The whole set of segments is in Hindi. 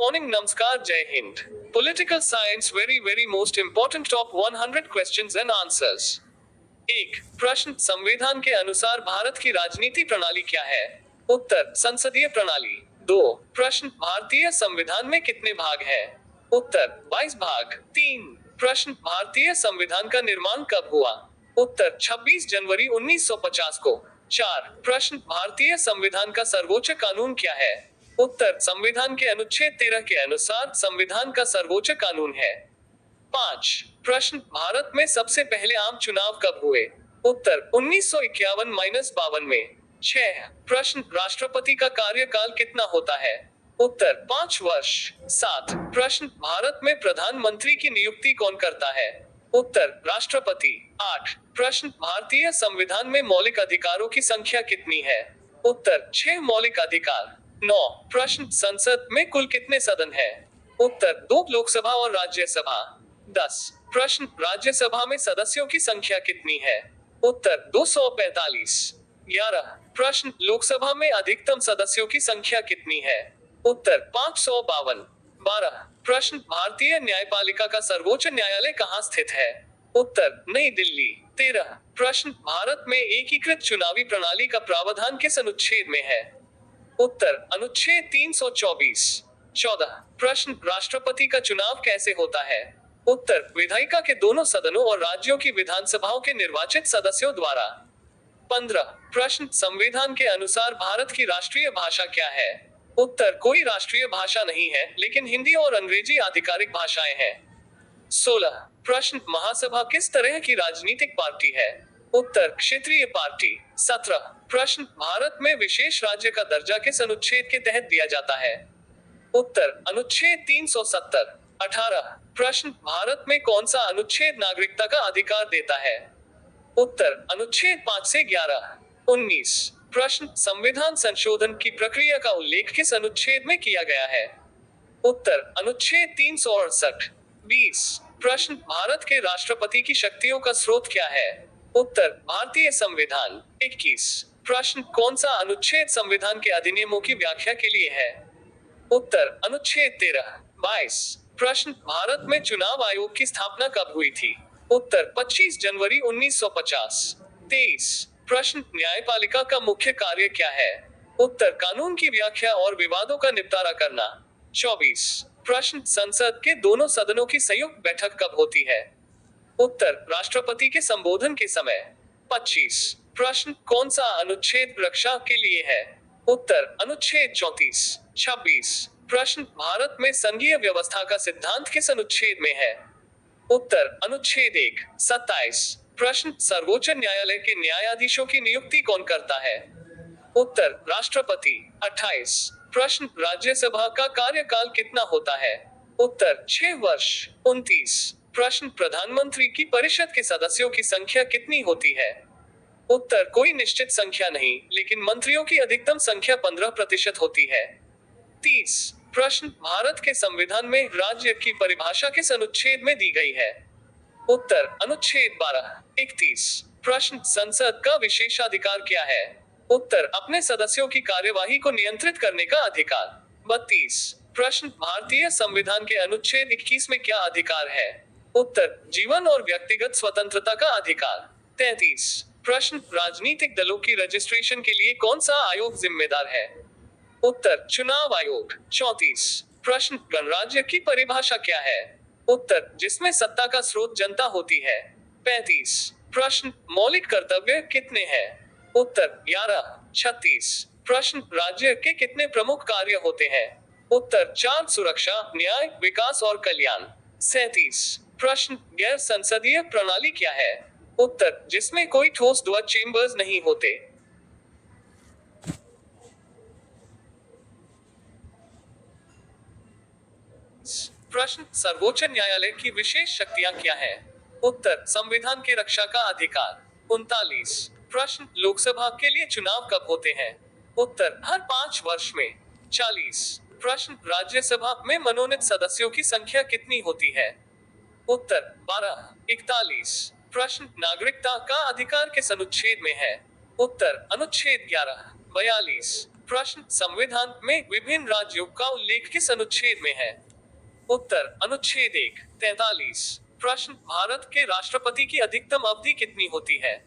मॉर्निंग, नमस्कार, जय Hind. Political science very very most important top 100 questions and answers. एक प्रश्न, संविधान के अनुसार भारत की राजनीति प्रणाली क्या है? उत्तर, संसदीय प्रणाली। दो प्रश्न, भारतीय संविधान में कितने भाग हैं? उत्तर, 22 भाग। तीन प्रश्न, भारतीय संविधान का निर्माण कब हुआ? उत्तर, 26 जनवरी 1950 को। चार प्रश्न, भारतीय संविधान का सर्वोच्च कानून क्या है? उत्तर, संविधान के अनुच्छेद 13 के अनुसार संविधान का सर्वोच्च कानून है। पांच प्रश्न, भारत में सबसे पहले आम चुनाव कब हुए? उत्तर, 1951-52 में। छह प्रश्न, राष्ट्रपति का कार्यकाल कितना होता है? उत्तर, 5 वर्ष। सात प्रश्न, भारत में प्रधानमंत्री की नियुक्ति कौन करता है? उत्तर, राष्ट्रपति। आठ प्रश्न, भारतीय संविधान में मौलिक अधिकारों की संख्या कितनी है? उत्तर, 6 मौलिक अधिकार। नौ प्रश्न, संसद में कुल कितने सदन है? उत्तर, 2 लोकसभा और राज्यसभा। 10 प्रश्न, राज्यसभा में सदस्यों की संख्या कितनी है? उत्तर, 245। 11 प्रश्न, लोकसभा में अधिकतम सदस्यों की संख्या कितनी है? उत्तर, 552। 12 प्रश्न, भारतीय न्यायपालिका का सर्वोच्च न्यायालय कहाँ स्थित है? उत्तर, नई दिल्ली। 13 प्रश्न, भारत में एकीकृत चुनावी प्रणाली का प्रावधान किस अनुच्छेद में है? उत्तर, अनुच्छेद 324। 14 प्रश्न, राष्ट्रपति का चुनाव कैसे होता है? उत्तर, विधायिका के दोनों सदनों और राज्यों की विधानसभाओं के निर्वाचित सदस्यों द्वारा। 15 प्रश्न, संविधान के अनुसार भारत की राष्ट्रीय भाषा क्या है? उत्तर, कोई राष्ट्रीय भाषा नहीं है, लेकिन हिंदी और अंग्रेजी आधिकारिक भाषाएं हैं। 16 प्रश्न, महासभा किस तरह की राजनीतिक पार्टी है? उत्तर, क्षेत्रीय पार्टी। 17 प्रश्न, भारत में विशेष राज्य का दर्जा किस अनुच्छेद के तहत दिया जाता है? उत्तर, अनुच्छेद 370। 18 प्रश्न, भारत में कौन सा अनुच्छेद नागरिकता का अधिकार देता है? उत्तर, अनुच्छेद 5 से 11। 19 प्रश्न, संविधान संशोधन की प्रक्रिया का उल्लेख किस अनुच्छेद में किया गया है? उत्तर, अनुच्छेद 368। 20 प्रश्न, भारत के राष्ट्रपति की शक्तियों का स्रोत क्या है? उत्तर, भारतीय संविधान। 21 प्रश्न, कौन सा अनुच्छेद संविधान के अधिनियमों की व्याख्या के लिए है? उत्तर, अनुच्छेद 13। 22 प्रश्न, भारत में चुनाव आयोग की स्थापना कब हुई थी? उत्तर, 25 जनवरी 1950। 23 प्रश्न, न्यायपालिका का मुख्य कार्य क्या है? उत्तर, कानून की व्याख्या और विवादों का निपटारा करना। 24 प्रश्न, संसद के दोनों सदनों की संयुक्त बैठक कब होती है? उत्तर, राष्ट्रपति के संबोधन के समय। 25 प्रश्न, कौन सा अनुच्छेद रक्षा के लिए है? उत्तर, अनुच्छेद 34। 26 प्रश्न, भारत में संघीय व्यवस्था का सिद्धांत किस अनुच्छेद में है? उत्तर, अनुच्छेद 1। 27 प्रश्न, सर्वोच्च न्यायालय के न्यायाधीशों की नियुक्ति कौन करता है? उत्तर, राष्ट्रपति। 28 प्रश्न, राज्यसभा का कार्यकाल कितना होता है? उत्तर, 6 वर्ष। 29 प्रश्न, प्रधानमंत्री की परिषद के सदस्यों की संख्या कितनी होती है? उत्तर, कोई निश्चित संख्या नहीं, लेकिन मंत्रियों की अधिकतम संख्या 15% होती है। 30 प्रश्न, भारत के संविधान में राज्य की परिभाषा किस अनुच्छेद में दी गई है? उत्तर, अनुच्छेद 12। 31 प्रश्न, संसद का विशेषाधिकार क्या है? उत्तर, अपने सदस्यों की कार्यवाही को नियंत्रित करने का अधिकार। 32 प्रश्न, भारतीय संविधान के अनुच्छेद 21 में क्या अधिकार है? उत्तर, जीवन और व्यक्तिगत स्वतंत्रता का अधिकार। 33 प्रश्न, राजनीतिक दलों की रजिस्ट्रेशन के लिए कौन सा आयोग जिम्मेदार है? उत्तर, चुनाव आयोग। 34 प्रश्न, गणराज्य की परिभाषा क्या है? उत्तर, जिसमें सत्ता का स्रोत जनता होती है। 35 प्रश्न, मौलिक कर्तव्य कितने हैं? उत्तर, 11। 36 प्रश्न, राज्य के कितने प्रमुख कार्य होते हैं? उत्तर, 4, सुरक्षा, न्याय, विकास और कल्याण। 37 प्रश्न, गैर संसदीय प्रणाली क्या है? उत्तर, जिसमें कोई ठोस ध्वज चेंबर्स नहीं होते। प्रश्न, सर्वोच्च न्यायालय की विशेष शक्तियां क्या है? उत्तर, संविधान के रक्षा का अधिकार। 39 प्रश्न, लोकसभा के लिए चुनाव कब होते हैं? उत्तर, हर 5 वर्ष में। 40 प्रश्न, राज्यसभा में मनोनीत सदस्यों की संख्या कितनी होती है? उत्तर, 12। 41 प्रश्न, नागरिकता का अधिकार किस अनुच्छेद में है? उत्तर, अनुच्छेद 11। 42 प्रश्न, संविधान में विभिन्न राज्यों का उल्लेख किस अनुच्छेद में है? उत्तर, अनुच्छेद 1, 43। प्रश्न, भारत के राष्ट्रपति की अधिकतम अवधि कितनी होती है?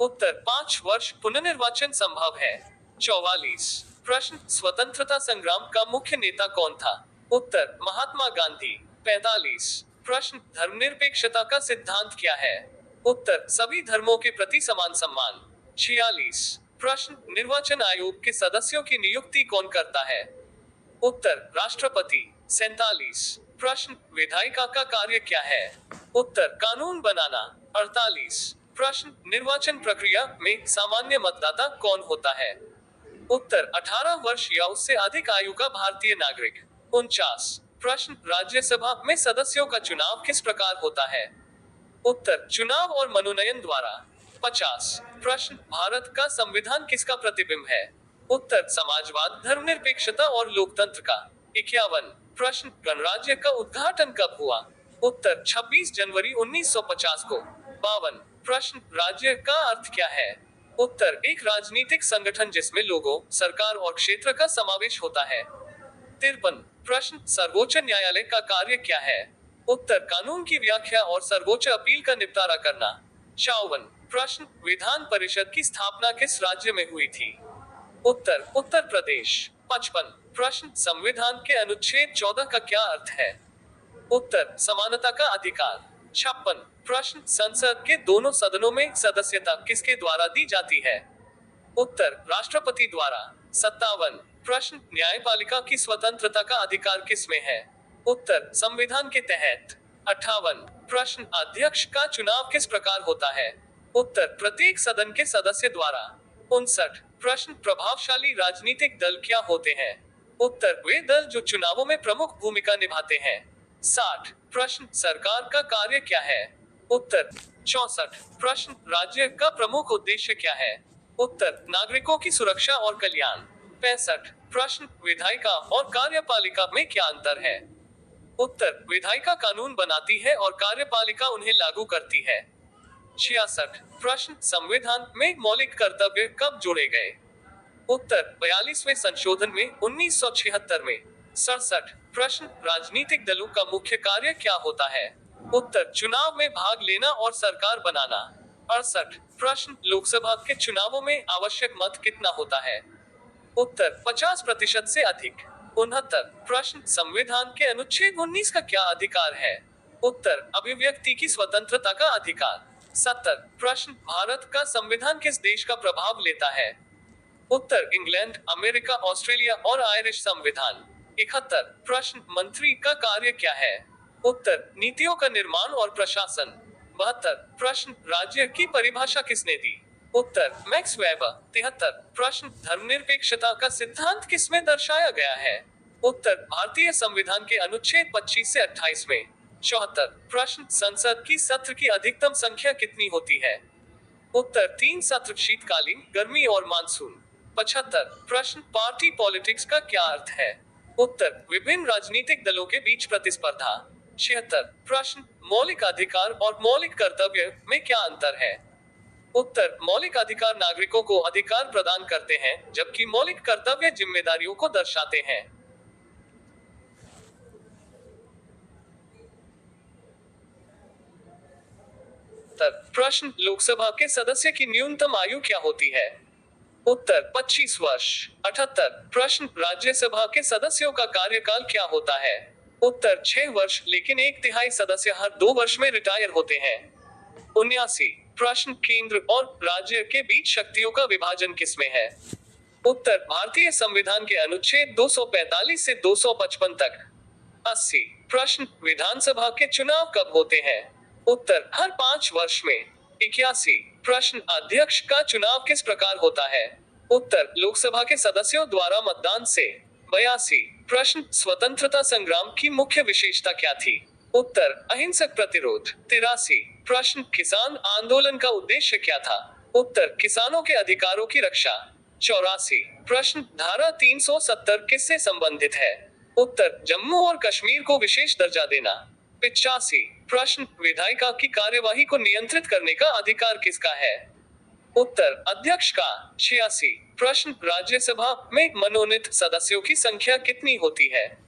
उत्तर, 5 वर्ष। पुनर्निर्वाचन संभव है? 44। प्रश्न, स्वतंत्रता संग्राम का मुख्य नेता कौन था? उत्तर, महात्मा गांधी। 45। प्रश्न, धर्मनिरपेक्षता का सिद्धांत क्या है? उत्तर, सभी धर्मों के प्रति समान सम्मान। 46। प्रश्न, निर्वाचन आयोग के सदस्यों की नियुक्ति कौन करता है? उत्तर, राष्ट्रपति। 47। प्रश्न, विधायिका का कार्य क्या है? उत्तर, कानून बनाना। 48। प्रश्न, निर्वाचन प्रक्रिया में सामान्य मतदाता कौन होता है? उत्तर, 18 वर्ष या उससे अधिक आयु का भारतीय नागरिक। 49। प्रश्न, राज्यसभा में सदस्यों का चुनाव किस प्रकार होता है? उत्तर, चुनाव और मनोनयन द्वारा। 50। प्रश्न, भारत का संविधान किसका प्रतिबिंब है? उत्तर, समाजवाद, धर्मनिरपेक्षता और लोकतंत्र का। 51। प्रश्न, गणराज्य का उद्घाटन कब हुआ? उत्तर, 26 जनवरी 1950 को। 52। प्रश्न, राज्य का अर्थ क्या है? उत्तर, एक राजनीतिक संगठन जिसमें लोगों, सरकार और क्षेत्र का समावेश होता है। 53। प्रश्न, सर्वोच्च न्यायालय का कार्य क्या है? उत्तर, कानून की व्याख्या और सर्वोच्च अपील का निपटारा करना। 54। प्रश्न, विधान परिषद की स्थापना किस राज्य में हुई थी? उत्तर, उत्तर प्रदेश। 55। प्रश्न, संविधान के अनुच्छेद 14 का क्या अर्थ है? उत्तर, समानता का अधिकार। 56। प्रश्न, संसद के दोनों सदनों में सदस्यता किसके द्वारा दी जाती है? उत्तर, राष्ट्रपति द्वारा। 57। प्रश्न, न्यायपालिका की स्वतंत्रता का अधिकार किसमें है? उत्तर, संविधान के तहत। 58। प्रश्न, अध्यक्ष का चुनाव किस प्रकार होता है? उत्तर, प्रत्येक सदन के सदस्य द्वारा। 59। प्रश्न, प्रभावशाली राजनीतिक दल क्या होते हैं? उत्तर, वे दल जो चुनावों में प्रमुख भूमिका निभाते हैं। 60। प्रश्न, सरकार का कार्य क्या है? उत्तर, 64। प्रश्न, राज्य का प्रमुख उद्देश्य क्या है? उत्तर, नागरिकों की सुरक्षा और कल्याण। 65। प्रश्न, विधायिका और कार्यपालिका में क्या अंतर है? उत्तर, विधायिका कानून बनाती है और कार्यपालिका उन्हें लागू करती है। 66। प्रश्न, संविधान में मौलिक कर्तव्य कब जोड़े गए? उत्तर, 42वें संशोधन में 1976 में। 67। प्रश्न, राजनीतिक दलों का मुख्य कार्य क्या होता है? उत्तर, चुनाव में भाग लेना और सरकार बनाना। 68। प्रश्न, लोकसभा के चुनावों में आवश्यक मत कितना होता है? उत्तर, 50% से अधिक। 69। प्रश्न, संविधान के अनुच्छेद 19 का क्या अधिकार है? उत्तर, अभिव्यक्ति की स्वतंत्रता का अधिकार। 70। प्रश्न, भारत का संविधान किस देश का प्रभाव लेता है? उत्तर, इंग्लैंड, अमेरिका, ऑस्ट्रेलिया और आयरिश संविधान। 71। प्रश्न, मंत्री का कार्य क्या है? उत्तर, नीतियों का निर्माण और प्रशासन। 72। प्रश्न, राज्य की परिभाषा किसने दी? उत्तर, मैक्स वेबर। 73। प्रश्न, धर्मनिरपेक्षता का सिद्धांत किसमें दर्शाया गया है? उत्तर, भारतीय संविधान के अनुच्छेद 25 से 28 में। 74। प्रश्न, संसद की सत्र की अधिकतम संख्या कितनी होती है? उत्तर, 3 सत्र, शीतकालीन, गर्मी और मानसून। 75। प्रश्न, पार्टी पॉलिटिक्स का क्या अर्थ है? उत्तर, विभिन्न राजनीतिक दलों के बीच प्रतिस्पर्धा। 76। प्रश्न, मौलिक अधिकार और मौलिक कर्तव्य में क्या अंतर है? उत्तर, मौलिक अधिकार नागरिकों को अधिकार प्रदान करते हैं, जबकि मौलिक कर्तव्य जिम्मेदारियों को दर्शाते हैं। प्रश्न, लोकसभा के सदस्य की न्यूनतम आयु क्या होती है? उत्तर, 25 वर्ष। 78। प्रश्न, राज्यसभा के सदस्यों का कार्यकाल क्या होता है? उत्तर, 6 वर्ष, लेकिन 1/3 सदस्य हर 2 वर्ष में रिटायर होते हैं। 79। प्रश्न, केंद्र और राज्य के बीच शक्तियों का विभाजन किसमें है? उत्तर, भारतीय संविधान के अनुच्छेद 245 से 255 तक। 80। प्रश्न, विधानसभा के चुनाव कब होते हैं? उत्तर, हर 5 वर्ष में। 81। प्रश्न, अध्यक्ष का चुनाव किस प्रकार होता है? उत्तर, लोकसभा के सदस्यों द्वारा मतदान से। 82। प्रश्न, स्वतंत्रता संग्राम की मुख्य विशेषता क्या थी? उत्तर, अहिंसक प्रतिरोध। 83। प्रश्न, किसान आंदोलन का उद्देश्य क्या था? उत्तर, किसानों के अधिकारों की रक्षा। 84। प्रश्न, धारा 370 किससे संबंधित है? उत्तर, जम्मू और कश्मीर को विशेष दर्जा देना। 85। प्रश्न, विधायिका की कार्यवाही को नियंत्रित करने का अधिकार किसका है? उत्तर अध्यक्ष का 86। प्रश्न राज्यसभा में मनोनीत सदस्यों की संख्या कितनी होती है?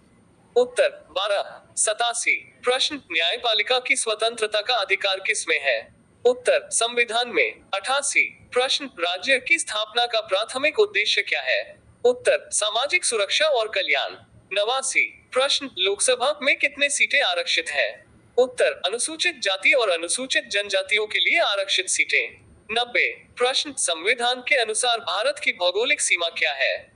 उत्तर 12। 87। प्रश्न न्यायपालिका की स्वतंत्रता का अधिकार किसमें है? उत्तर संविधान में। 88। प्रश्न राज्य की स्थापना का प्राथमिक उद्देश्य क्या है? उत्तर सामाजिक सुरक्षा और कल्याण। 89। प्रश्न लोकसभा में कितने सीटें आरक्षित है? उत्तर अनुसूचित जाति और अनुसूचित जनजातियों के लिए आरक्षित सीटें। 90। प्रश्न संविधान के अनुसार भारत की भौगोलिक सीमा क्या है?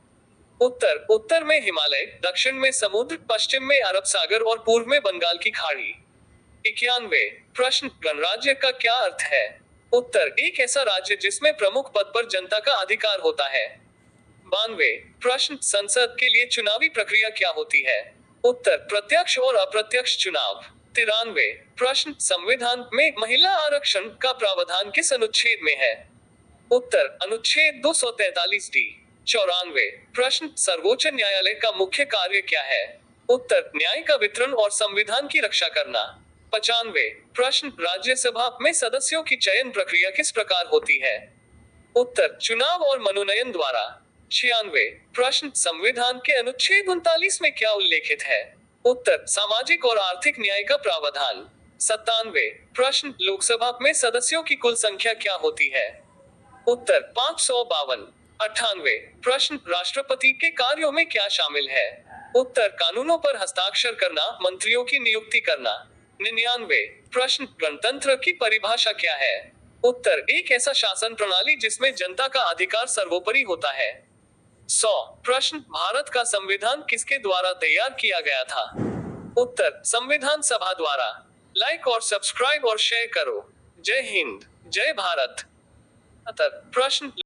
उत्तर उत्तर में हिमालय, दक्षिण में समुद्र, पश्चिम में अरब सागर और पूर्व में बंगाल की खाड़ी। 91। प्रश्न गणराज्य का क्या अर्थ है? उत्तर एक ऐसा राज्य जिसमें प्रमुख पद पर जनता का अधिकार होता है। 92। प्रश्न संसद के लिए चुनावी प्रक्रिया क्या होती है? उत्तर प्रत्यक्ष और अप्रत्यक्ष चुनाव। 93। प्रश्न संविधान में महिला आरक्षण का प्रावधान किस अनुच्छेद में है? उत्तर अनुच्छेद 243 डी। 94। प्रश्न सर्वोच्च न्यायालय का मुख्य कार्य क्या है? उत्तर न्याय का वितरण और संविधान की रक्षा करना। 95। प्रश्न राज्यसभा में सदस्यों की चयन प्रक्रिया किस प्रकार होती है? उत्तर चुनाव और मनोनयन द्वारा। 96। प्रश्न संविधान के अनुच्छेद 39 में क्या उल्लेखित है? उत्तर सामाजिक और आर्थिक न्याय का प्रावधान। 97। प्रश्न लोकसभा में सदस्यों की कुल संख्या क्या होती है? उत्तर 552। 98। प्रश्न राष्ट्रपति के कार्यों में क्या शामिल है? उत्तर कानूनों पर हस्ताक्षर करना, मंत्रियों की नियुक्ति करना। 99। प्रश्न गणतंत्र की परिभाषा क्या है? उत्तर एक ऐसा शासन प्रणाली जिसमें जनता का अधिकार सर्वोपरि होता है। 100। प्रश्न भारत का संविधान किसके द्वारा तैयार किया गया था? उत्तर संविधान सभा द्वारा। लाइक और सब्सक्राइब और शेयर करो। जय हिंद, जय भारत। प्रश्न